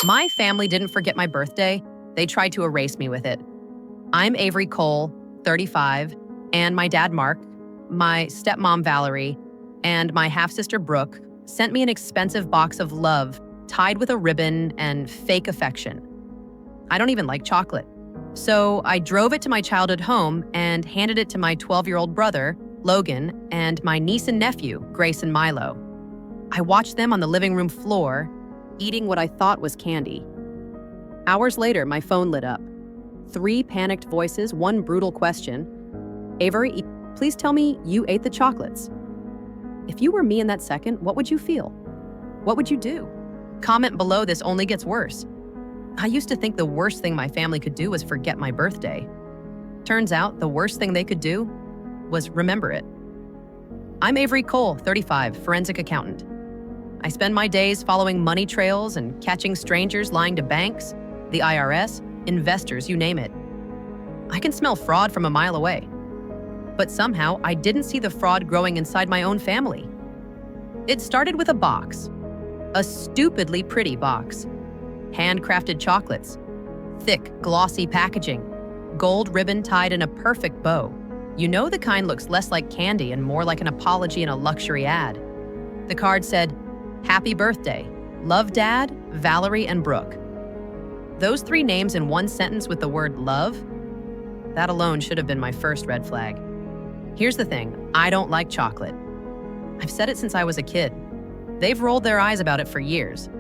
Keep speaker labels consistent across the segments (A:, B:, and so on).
A: My family didn't forget my birthday. They tried to erase me with it. I'm Avery Cole, 35, and my dad, Mark, my stepmom, Valerie, and my half-sister, Brooke, sent me an expensive box of love tied with a ribbon and fake affection. I don't even like chocolate. So I drove it to my childhood home and handed it to my 12-year-old brother, Logan, and my niece and nephew, Grace and Milo. I watched them on the living room floor, eating what I thought was candy. Hours later, my phone lit up. 3 panicked voices, 1 brutal question. Avery, please tell me you ate the chocolates. If you were me in that second, what would you feel? What would you do? Comment below, this only gets worse. I used to think the worst thing my family could do was forget my birthday. Turns out the worst thing they could do was remember it. I'm Avery Cole, 35, forensic accountant. I spend my days following money trails and catching strangers lying to banks, the IRS, investors, you name it. I can smell fraud from a mile away. But somehow, I didn't see the fraud growing inside my own family. It started with a box. A stupidly pretty box. Handcrafted chocolates. Thick, glossy packaging. Gold ribbon tied in a perfect bow. You know the kind looks less like candy and more like an apology in a luxury ad. The card said, "Happy birthday. Love Dad, Valerie, and Brooke." Those 3 names in one sentence with the word love? That alone should have been my first red flag. Here's the thing, I don't like chocolate. I've said it since I was a kid. They've rolled their eyes about it for years.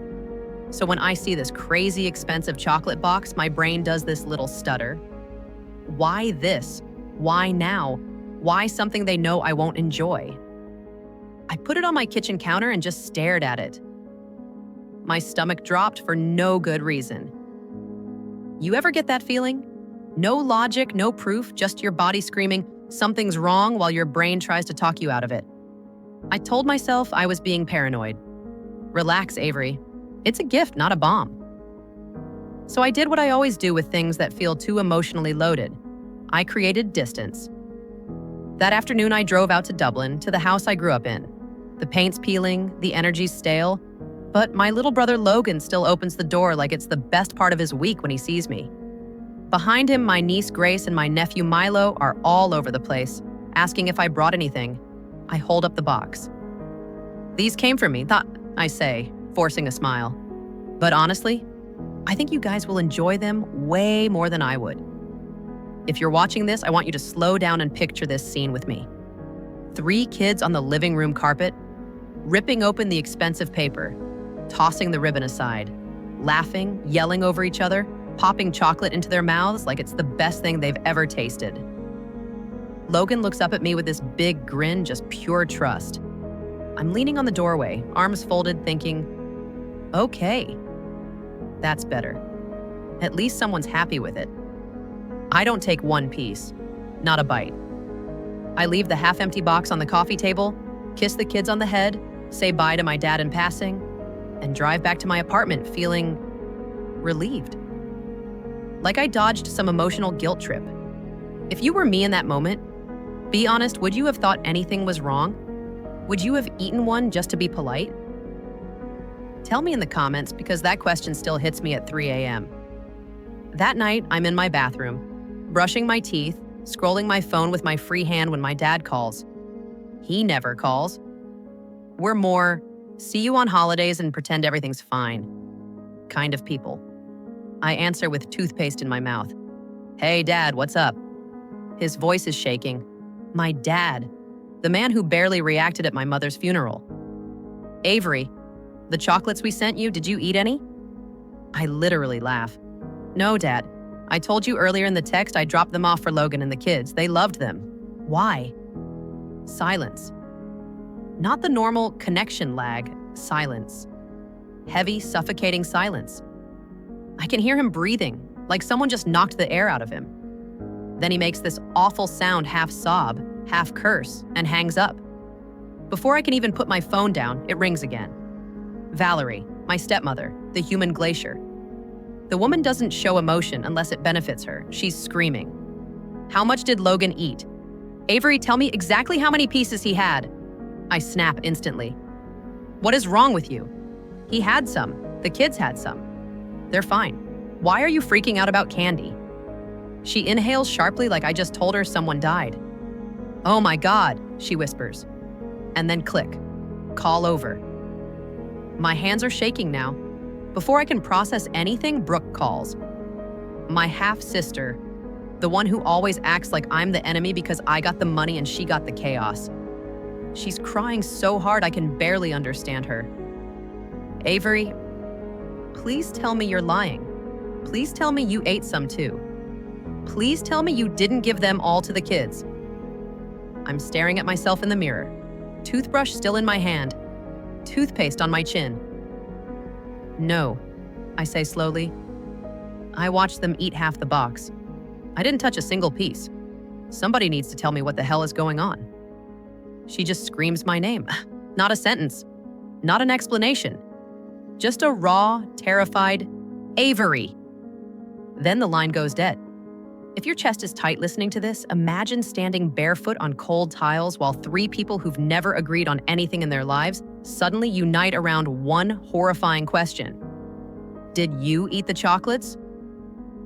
A: So when I see this crazy expensive chocolate box, my brain does this little stutter. Why this? Why now? Why something they know I won't enjoy? I put it on my kitchen counter and just stared at it. My stomach dropped for no good reason. You ever get that feeling? No logic, no proof, just your body screaming, something's wrong, while your brain tries to talk you out of it. I told myself I was being paranoid. Relax, Avery. It's a gift, not a bomb. So I did what I always do with things that feel too emotionally loaded. I created distance. That afternoon, I drove out to Dublin, to the house I grew up in. The paint's peeling, the energy's stale, but my little brother Logan still opens the door like it's the best part of his week when he sees me. Behind him, my niece Grace and my nephew Milo are all over the place, asking if I brought anything. I hold up the box. These came from me, I say, forcing a smile. But honestly, I think you guys will enjoy them way more than I would. If you're watching this, I want you to slow down and picture this scene with me. 3 kids on the living room carpet, ripping open the expensive paper, tossing the ribbon aside, laughing, yelling over each other, popping chocolate into their mouths like it's the best thing they've ever tasted. Logan looks up at me with this big grin, just pure trust. I'm leaning on the doorway, arms folded, thinking, okay, that's better. At least someone's happy with it. I don't take 1 piece, not a bite. I leave the half-empty box on the coffee table, kiss the kids on the head, say bye to my dad in passing, and drive back to my apartment feeling relieved. Like I dodged some emotional guilt trip. If you were me in that moment, be honest, would you have thought anything was wrong? Would you have eaten one just to be polite? Tell me in the comments, because that question still hits me at 3 a.m. That night, I'm in my bathroom, brushing my teeth, scrolling my phone with my free hand when my dad calls. He never calls. We're more, see you on holidays and pretend everything's fine kind of people. I answer with toothpaste in my mouth. Hey, Dad, what's up? His voice is shaking. My dad, the man who barely reacted at my mother's funeral. Avery, the chocolates we sent you, did you eat any? I literally laugh. No, Dad. I told you earlier in the text I dropped them off for Logan and the kids. They loved them. Why? Silence. Not the normal connection lag, silence. Heavy, suffocating silence. I can hear him breathing, like someone just knocked the air out of him. Then he makes this awful sound, half sob, half curse, and hangs up. Before I can even put my phone down, it rings again. Valerie, my stepmother, the human glacier. The woman doesn't show emotion unless it benefits her. She's screaming. How much did Logan eat? Avery, tell me exactly how many pieces he had. I snap instantly. What is wrong with you? He had some. The kids had some. They're fine. Why are you freaking out about candy? She inhales sharply like I just told her someone died. Oh my God, she whispers. And then click. Call over. My hands are shaking now. Before I can process anything, Brooke calls. My half-sister, the one who always acts like I'm the enemy because I got the money and she got the chaos. She's crying so hard I can barely understand her. Avery, please tell me you're lying. Please tell me you ate some too. Please tell me you didn't give them all to the kids. I'm staring at myself in the mirror, toothbrush still in my hand, toothpaste on my chin. No, I say slowly. I watched them eat half the box. I didn't touch a single piece. Somebody needs to tell me what the hell is going on. She just screams my name. Not a sentence. Not an explanation. Just a raw, terrified, Avery. Then the line goes dead. If your chest is tight listening to this, imagine standing barefoot on cold tiles while three people who've never agreed on anything in their lives suddenly unite around one horrifying question. Did you eat the chocolates?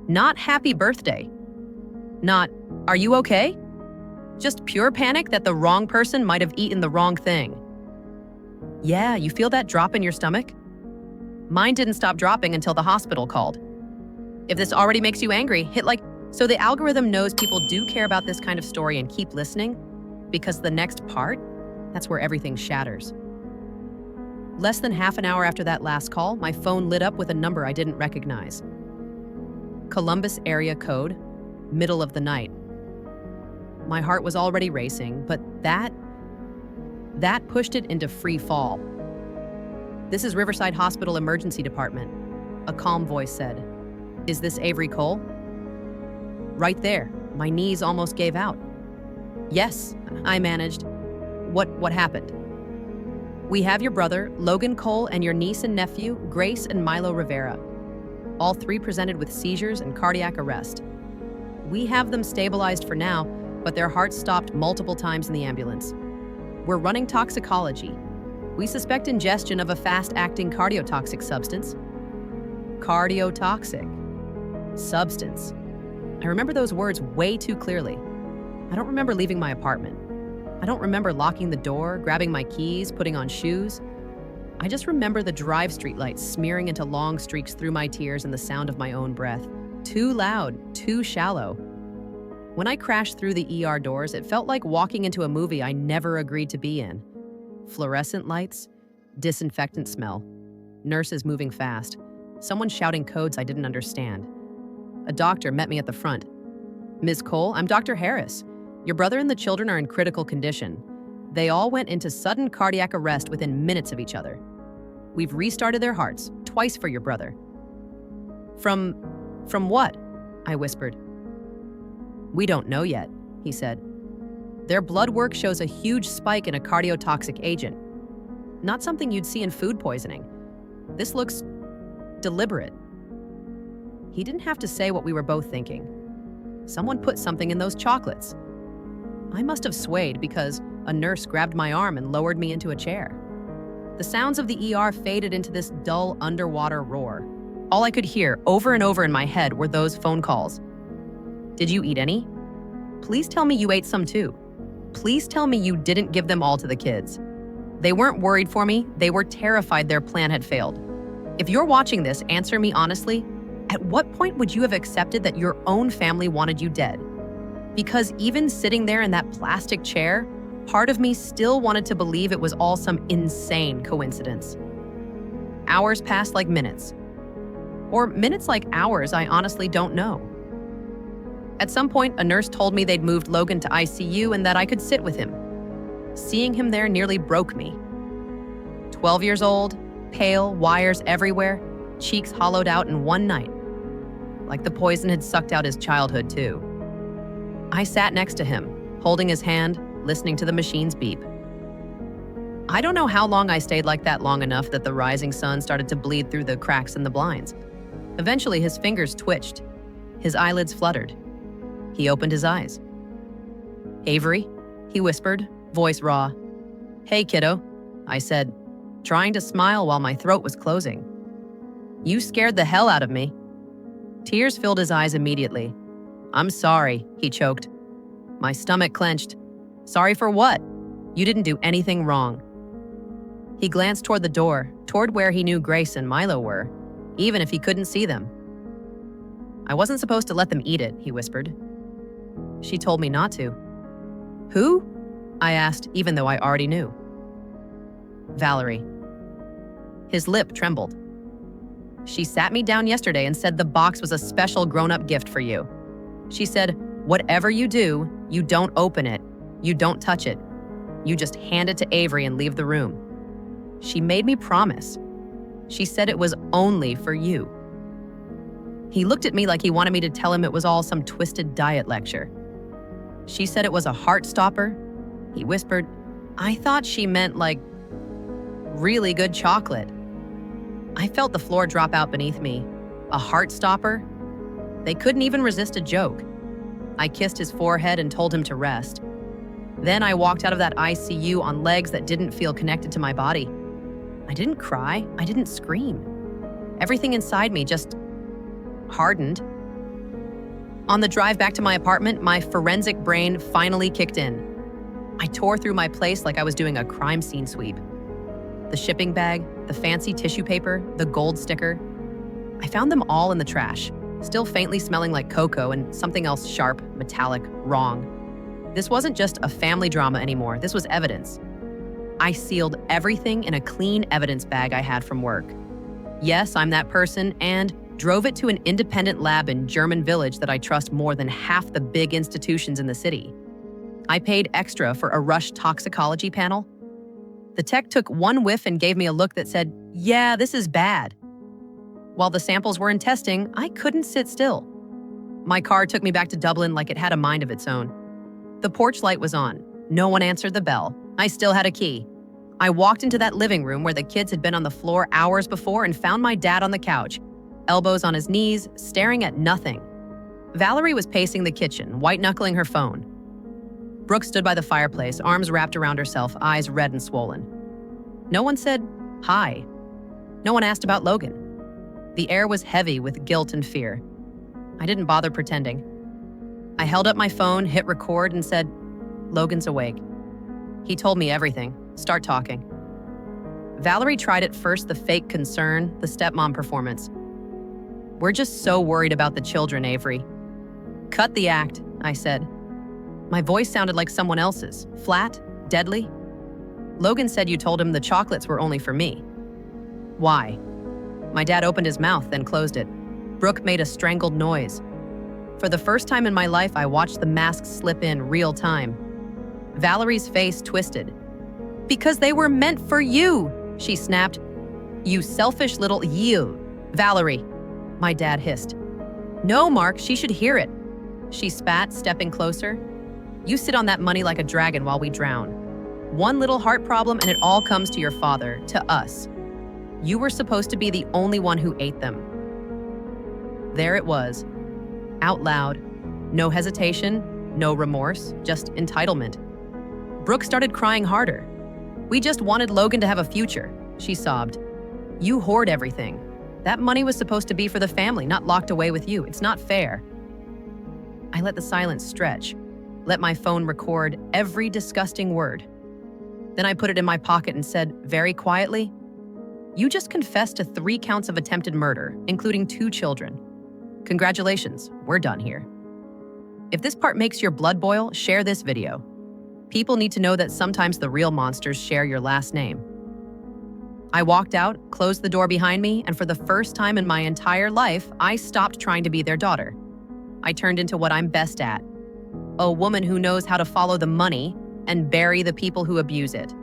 A: Not happy birthday. Not, are you okay? Just pure panic that the wrong person might have eaten the wrong thing. Yeah, you feel that drop in your stomach? Mine didn't stop dropping until the hospital called. If this already makes you angry, hit like, so the algorithm knows people do care about this kind of story and keep listening, because the next part, that's where everything shatters. Less than half an hour after that last call, my phone lit up with a number I didn't recognize. Columbus area code, middle of the night. My heart was already racing, but that pushed it into free fall. This is Riverside Hospital Emergency Department, a calm voice said. Is this Avery Cole? Right there, my knees almost gave out. Yes, I managed. What happened? We have your brother, Logan Cole, and your niece and nephew, Grace and Milo Rivera. All three presented with seizures and cardiac arrest. We have them stabilized for now, but their hearts stopped multiple times in the ambulance. We're running toxicology. We suspect ingestion of a fast-acting cardiotoxic substance. Cardiotoxic substance. I remember those words way too clearly. I don't remember leaving my apartment. I don't remember locking the door, grabbing my keys, putting on shoes. I just remember the drive streetlights smearing into long streaks through my tears and the sound of my own breath. Too loud, too shallow. When I crashed through the ER doors, it felt like walking into a movie I never agreed to be in. Fluorescent lights, disinfectant smell, nurses moving fast, someone shouting codes I didn't understand. A doctor met me at the front. Ms. Cole, I'm Dr. Harris. Your brother and the children are in critical condition. They all went into sudden cardiac arrest within minutes of each other. We've restarted their hearts, twice for your brother. From what? I whispered. We don't know yet, he said. Their blood work shows a huge spike in a cardiotoxic agent. Not something you'd see in food poisoning. This looks deliberate. He didn't have to say what we were both thinking. Someone put something in those chocolates. I must have swayed because a nurse grabbed my arm and lowered me into a chair. The sounds of the ER faded into this dull underwater roar. All I could hear over and over in my head were those phone calls. Did you eat any? Please tell me you ate some too. Please tell me you didn't give them all to the kids. They weren't worried for me. They were terrified their plan had failed. If you're watching this, answer me honestly. At what point would you have accepted that your own family wanted you dead? Because even sitting there in that plastic chair, part of me still wanted to believe it was all some insane coincidence. Hours passed like minutes. Or minutes like hours, I honestly don't know. At some point, a nurse told me they'd moved Logan to ICU and that I could sit with him. Seeing him there nearly broke me. 12 years old, pale, wires everywhere, cheeks hollowed out in one night. Like the poison had sucked out his childhood, too. I sat next to him, holding his hand, listening to the machine's beep. I don't know how long I stayed like that long enough that the rising sun started to bleed through the cracks in the blinds. Eventually, his fingers twitched. His eyelids fluttered. He opened his eyes. Avery, he whispered, voice raw. Hey, kiddo, I said, trying to smile while my throat was closing. You scared the hell out of me." Tears filled his eyes immediately. "I'm sorry," he choked. My stomach clenched. "Sorry for what? You didn't do anything wrong." He glanced toward the door, toward where he knew Grace and Milo were, even if he couldn't see them. "I wasn't supposed to let them eat it," he whispered. "She told me not to." "Who?" I asked, even though I already knew. "Valerie." His lip trembled. "She sat me down yesterday and said the box was a special grown-up gift for you. She said, whatever you do, you don't open it, you don't touch it. You just hand it to Avery and leave the room. She made me promise. She said it was only for you." He looked at me like he wanted me to tell him it was all some twisted diet lecture. "She said it was a heart stopper," he whispered. "I thought she meant like really good chocolate." I felt the floor drop out beneath me. A heart stopper? They couldn't even resist a joke. I kissed his forehead and told him to rest. Then I walked out of that ICU on legs that didn't feel connected to my body. I didn't cry. I didn't scream. Everything inside me just hardened. On the drive back to my apartment, my forensic brain finally kicked in. I tore through my place like I was doing a crime scene sweep. The shipping bag, the fancy tissue paper, the gold sticker. I found them all in the trash, still faintly smelling like cocoa and something else sharp, metallic, wrong. This wasn't just a family drama anymore. This was evidence. I sealed everything in a clean evidence bag I had from work. Yes, I'm that person, and drove it to an independent lab in German Village that I trust more than half the big institutions in the city. I paid extra for a rush toxicology panel. The tech took one whiff and gave me a look that said, "Yeah, this is bad." While the samples were in testing, I couldn't sit still. My car took me back to Dublin like it had a mind of its own. The porch light was on. No one answered the bell. I still had a key. I walked into that living room where the kids had been on the floor hours before and found my dad on the couch, elbows on his knees, staring at nothing. Valerie was pacing the kitchen, white-knuckling her phone. Brooke stood by the fireplace, arms wrapped around herself, eyes red and swollen. No one said, "Hi." No one asked about Logan. The air was heavy with guilt and fear. I didn't bother pretending. I held up my phone, hit record, and said, "Logan's awake." He told me everything. Start talking. Valerie tried at first the fake concern, the stepmom performance. "We're just so worried about the children, Avery." "Cut the act," I said. My voice sounded like someone else's, flat, deadly. "Logan said you told him the chocolates were only for me." "Why?" My dad opened his mouth, then closed it. Brooke made a strangled noise. For the first time in my life, I watched the mask slip in real time. Valerie's face twisted. "Because they were meant for you," she snapped. "You selfish little you." "Valerie," my dad hissed. "No, Mark, she should hear it." She spat, stepping closer. "You sit on that money like a dragon while we drown. One little heart problem and it all comes to your father, to us. You were supposed to be the only one who ate them." There it was, out loud. No hesitation, no remorse, just entitlement. Brooke started crying harder. "We just wanted Logan to have a future," she sobbed. "You hoard everything. That money was supposed to be for the family, not locked away with you. It's not fair." I let the silence stretch, let my phone record every disgusting word. Then I put it in my pocket and said, very quietly, "You just confessed to 3 counts of attempted murder, including 2 children. Congratulations, we're done here. If this part makes your blood boil, share this video. People need to know that sometimes the real monsters share your last name." I walked out, closed the door behind me, and for the first time in my entire life, I stopped trying to be their daughter. I turned into what I'm best at, a woman who knows how to follow the money and bury the people who abuse it.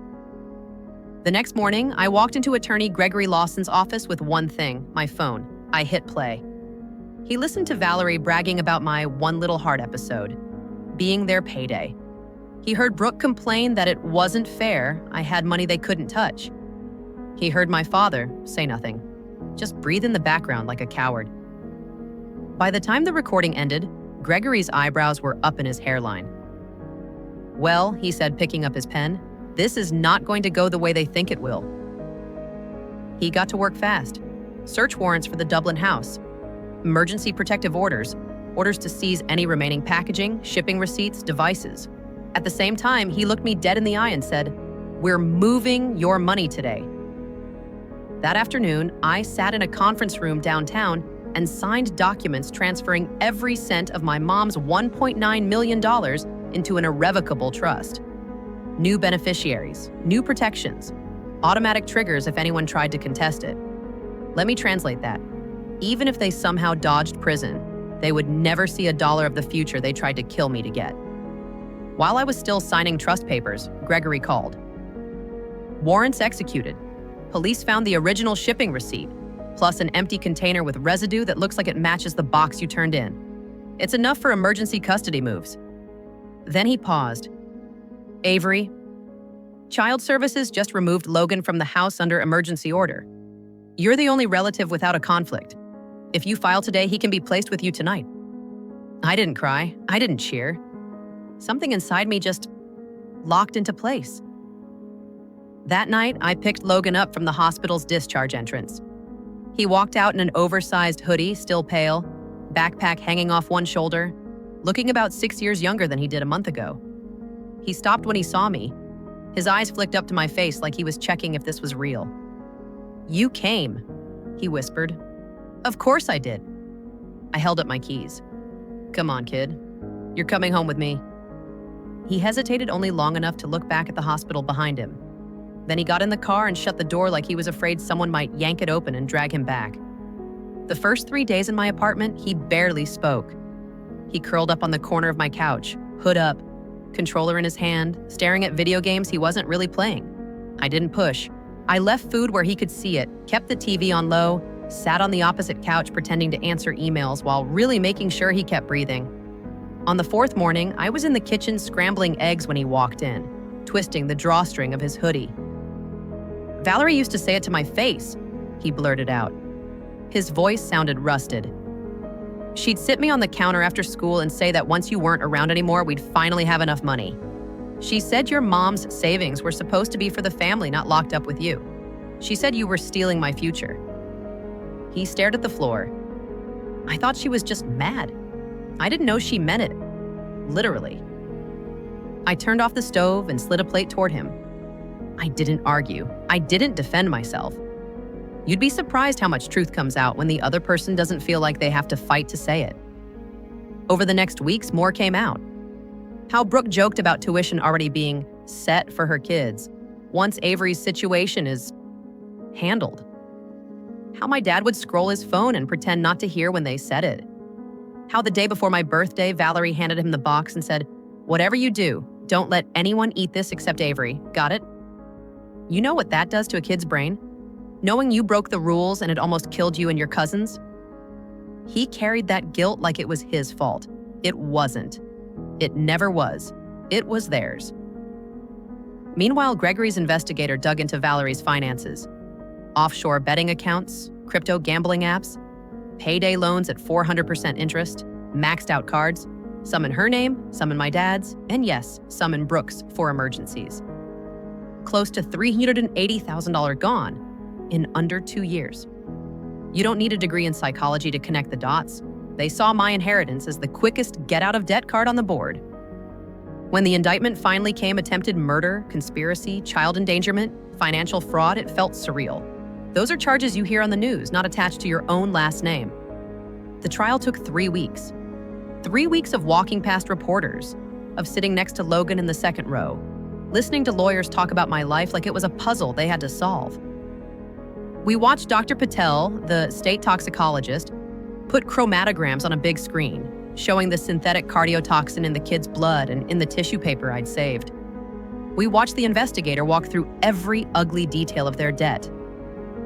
A: The next morning, I walked into attorney Gregory Lawson's office with one thing, my phone. I hit play. He listened to Valerie bragging about my one little heart episode, being their payday. He heard Brooke complain that it wasn't fair I had money they couldn't touch. He heard my father say nothing, just breathe in the background like a coward. By the time the recording ended, Gregory's eyebrows were up in his hairline. "Well," he said, picking up his pen, "this is not going to go the way they think it will." He got to work fast. search warrants for the Dublin house, emergency protective orders, orders to seize any remaining packaging, shipping receipts, devices. At the same time, he looked me dead in the eye and said, "We're moving your money today." That afternoon, I sat in a conference room downtown and signed documents transferring every cent of my mom's $1.9 million into an irrevocable trust. New beneficiaries, new protections, automatic triggers if anyone tried to contest it. Let me translate that. Even if they somehow dodged prison, they would never see a dollar of the future they tried to kill me to get. While I was still signing trust papers, Gregory called. Warrants executed. Police found the original shipping receipt, plus an empty container with residue that looks like it matches the box you turned in. It's enough for emergency custody moves. Then he paused. "Avery, Child Services just removed Logan from the house under emergency order. You're the only relative without a conflict. If you file today, he can be placed with you tonight." I didn't cry. I didn't cheer. Something inside me just locked into place. That night, I picked Logan up from the hospital's discharge entrance. He walked out in an oversized hoodie, still pale, backpack hanging off one shoulder, looking about 6 years younger than he did a month ago. He stopped when he saw me. His eyes flicked up to my face like he was checking if this was real. "You came," he whispered. "Of course I did." I held up my keys. "Come on, kid. You're coming home with me." He hesitated only long enough to look back at the hospital behind him. Then he got in the car and shut the door like he was afraid someone might yank it open and drag him back. The first 3 days in my apartment, he barely spoke. He curled up on the corner of my couch, hood up, controller in his hand, staring at video games he wasn't really playing. I didn't push. I left food where he could see it, kept the TV on low, sat on the opposite couch pretending to answer emails while really making sure he kept breathing. On the fourth morning, I was in the kitchen scrambling eggs when he walked in, twisting the drawstring of his hoodie. "Valerie used to say it to my face," he blurted out. His voice sounded rusted. "She'd sit me on the counter after school and say that once you weren't around anymore, we'd finally have enough money. She said your mom's savings were supposed to be for the family, not locked up with you. She said you were stealing my future." He stared at the floor. I thought she was just mad. I didn't know she meant it. Literally. I turned off the stove and slid a plate toward him. I didn't argue. I didn't defend myself. You'd be surprised how much truth comes out when the other person doesn't feel like they have to fight to say it. Over the next weeks, more came out. How Brooke joked about tuition already being set for her kids once Avery's situation is handled. How my dad would scroll his phone and pretend not to hear when they said it. How the day before my birthday, Valerie handed him the box and said, "Whatever you do, don't let anyone eat this except Avery. Got it?" You know what that does to a kid's brain? Knowing you broke the rules and it almost killed you and your cousins? He carried that guilt like it was his fault. It wasn't. It never was. It was theirs. Meanwhile, Gregory's investigator dug into Valerie's finances. Offshore betting accounts, crypto gambling apps, payday loans at 400% interest, maxed out cards, some in her name, some in my dad's, and yes, some in Brooke's for emergencies. Close to $380,000 gone in under 2 years. You don't need a degree in psychology to connect the dots. They saw my inheritance as the quickest get-out-of-debt card on the board. When the indictment finally came, attempted murder, conspiracy, child endangerment, financial fraud, it felt surreal. Those are charges you hear on the news, not attached to your own last name. The trial took 3 weeks. 3 weeks of walking past reporters, of sitting next to Logan in the second row, listening to lawyers talk about my life like it was a puzzle they had to solve. We watched Dr. Patel, the state toxicologist, put chromatograms on a big screen, showing the synthetic cardiotoxin in the kid's blood and in the tissue paper I'd saved. We watched the investigator walk through every ugly detail of their debt.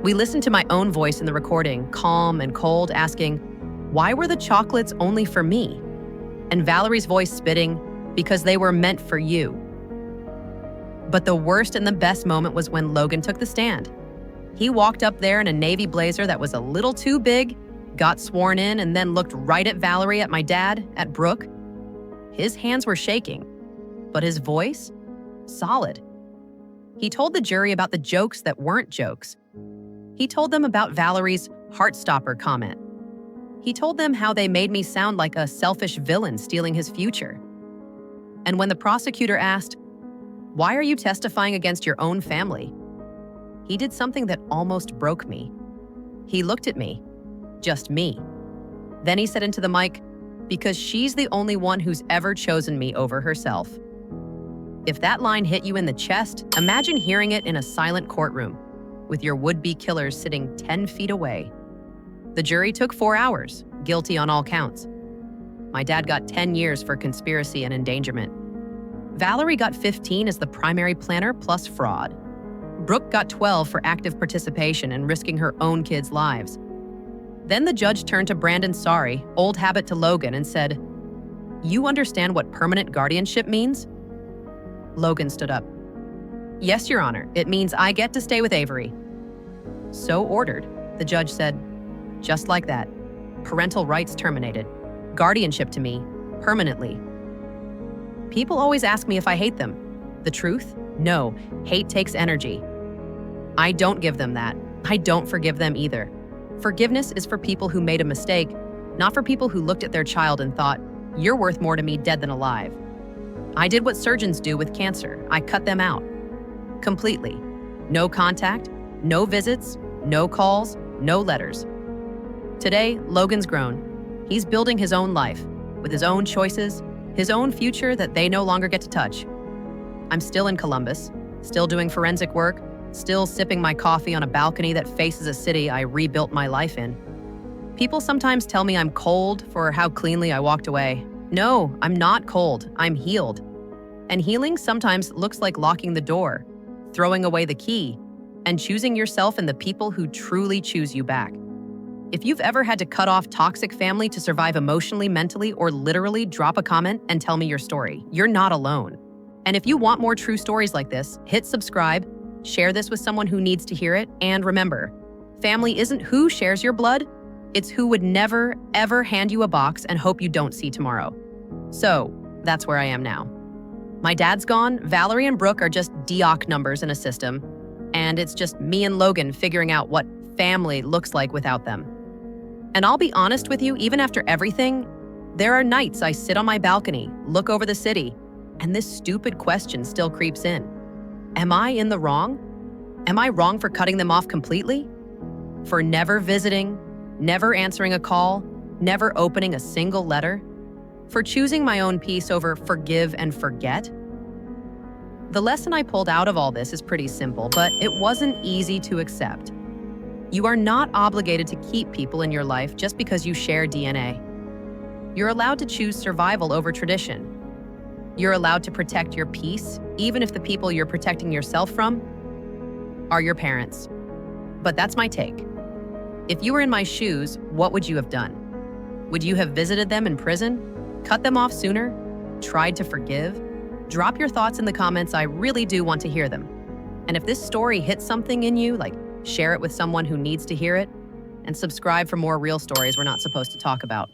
A: We listened to my own voice in the recording, calm and cold, asking, "Why were the chocolates only for me?" And Valerie's voice spitting, "Because they were meant for you." But the worst and the best moment was when Logan took the stand. He walked up there in a navy blazer that was a little too big, got sworn in, and then looked right at Valerie, at my dad, at Brooke. His hands were shaking, but his voice? Solid. He told the jury about the jokes that weren't jokes. He told them about Valerie's heartstopper comment. He told them how they made me sound like a selfish villain stealing his future. And when the prosecutor asked, "Why are you testifying against your own family?" he did something that almost broke me. He looked at me, just me. Then he said into the mic, "Because she's the only one who's ever chosen me over herself." If that line hit you in the chest, imagine hearing it in a silent courtroom, with your would-be killers sitting 10 feet away. The jury took 4 hours, guilty on all counts. My dad got 10 years for conspiracy and endangerment. Valerie got 15 as the primary planner plus fraud. Brooke got 12 for active participation and risking her own kids' lives. Then the judge turned to Brandon Sorry, old habit to Logan, and said, "You understand what permanent guardianship means?" Logan stood up. "Yes, Your Honor. It means I get to stay with Avery." "So ordered," the judge said. Just like that. Parental rights terminated. Guardianship to me, permanently. People always ask me if I hate them. The truth? No, hate takes energy. I don't give them that. I don't forgive them either. Forgiveness is for people who made a mistake, not for people who looked at their child and thought, "You're worth more to me dead than alive." I did what surgeons do with cancer. I cut them out. Completely. No contact, no visits, no calls, no letters. Today, Logan's grown. He's building his own life, with his own choices, his own future that they no longer get to touch. I'm still in Columbus, still doing forensic work, still sipping my coffee on a balcony that faces a city I rebuilt my life in. People sometimes tell me I'm cold for how cleanly I walked away. No, I'm not cold. I'm healed. And healing sometimes looks like locking the door, throwing away the key, and choosing yourself and the people who truly choose you back. If you've ever had to cut off toxic family to survive emotionally, mentally, or literally, drop a comment and tell me your story. You're not alone. And if you want more true stories like this, hit subscribe, share this with someone who needs to hear it, and remember, family isn't who shares your blood, it's who would never, ever hand you a box and hope you don't see tomorrow. So, that's where I am now. My dad's gone, Valerie and Brooke are just DOC numbers in a system, and it's just me and Logan figuring out what family looks like without them. And I'll be honest with you, even after everything, there are nights I sit on my balcony, look over the city, and this stupid question still creeps in. Am I in the wrong? Am I wrong for cutting them off completely? For never visiting, never answering a call, never opening a single letter? For choosing my own peace over forgive and forget? The lesson I pulled out of all this is pretty simple, but it wasn't easy to accept. You are not obligated to keep people in your life just because you share DNA. You're allowed to choose survival over tradition. You're allowed to protect your peace, even if the people you're protecting yourself from are your parents. But that's my take. If you were in my shoes, what would you have done? Would you have visited them in prison? Cut them off sooner? Tried to forgive? Drop your thoughts in the comments. I really do want to hear them. And if this story hits something in you, like share it with someone who needs to hear it, and subscribe for more real stories we're not supposed to talk about.